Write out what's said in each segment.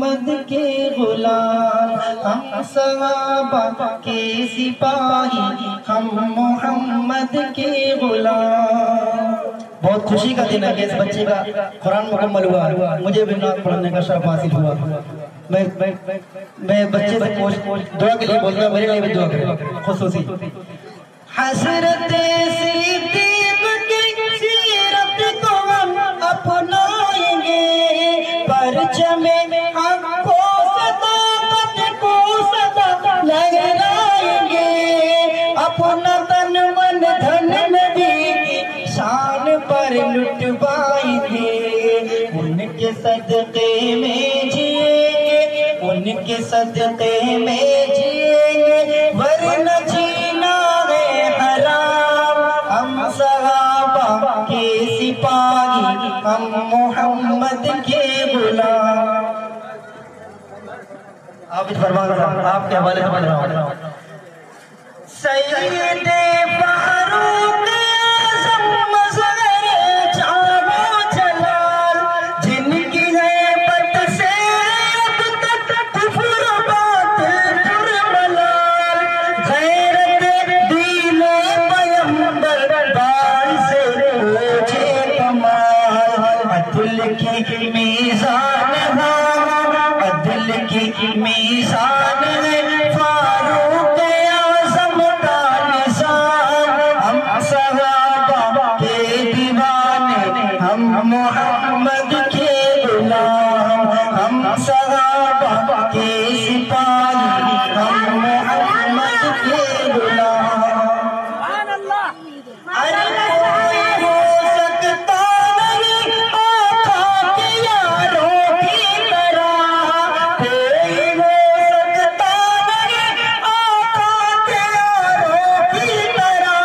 محمد کے غلام، ہم صحابہ کے سپاہی، ہم محمد کے غلام۔ بہت خوشی کا دن ہے کہ اس بچے کا قرآن مکمل ہوا، مجھے بھی نعت پڑھنے کا شرف حاصل ہوا۔ میں بچے سے دعا کے لیے بول رہا ہوں، میرے لیے بھی دعا کریں خصوصی۔ حضرت صدیق کی سیرت کو ہم اپنائیں گے، پرچم حق کو صداقت کو صدا لہرائیں گے، اپنا تن من دھن نبی کی شان پر لٹوائیں گے، ان کے صدقے میں جئیں گے، ان کے صدقے میں جئیں گے، ورنہ جینا ہے حرام۔ ہم صحابہ کے سپاہی، ہم محمد کے غلام۔ آپ اس فرمان آپ کے حوالے سے پڑھ رہا ہوں۔ سید فاروق اعظم مظہر جان و جلال، جن کی ہیبت سے اب تک کفر باطل پرملال، غیرت دین پیغمبر باعث اوجِ کمال، عدل کی میزان ہے، عدل کی میزان ہے فاروق اعظم کا نشان۔ ہم صحابہ کے دیوانے، ہم محمد کے غلام، ہم صحابہ کے سپاہی، ہم محمد کے غلام۔ ارے کوئی ہو سکتا نہیں آقا کے یاروں کی طرح، کوئی ہو سکتا نہیں آقا کے یاروں کی طرح،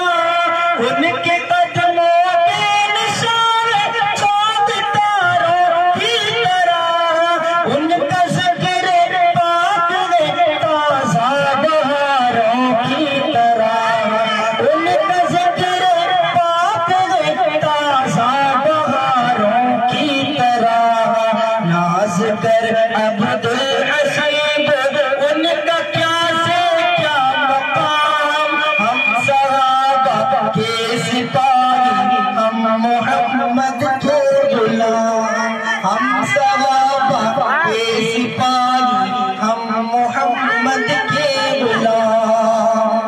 ان کے قدموں پہ نشان چاند تاروں کی طرح، ان کا ذکر پاک ہے تازہ بہاروں کی طرح، ان کا ذکر پاک ہے تازہ بہاروں کی طرح، ناز کر عبدالحسیب ان کا کیا سے کیا مقام۔ ہم صحابہ کے سپاہی، ہم محمد کے غلام، ہم صحابہ کے سپاہی، ہم محمد کے غلام۔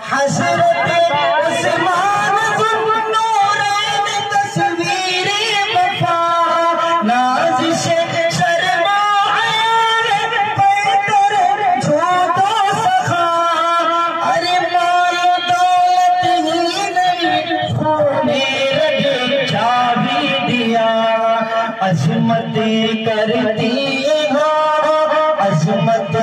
حضرت عثمان ذوالنورین تصویر وفا، نازش شرما عیار پیکر جھوٹ و سخا، ارے مال و دولت ہی نہیں خون رگ جا بھی دیا، عظمت کرتی ہے عظمت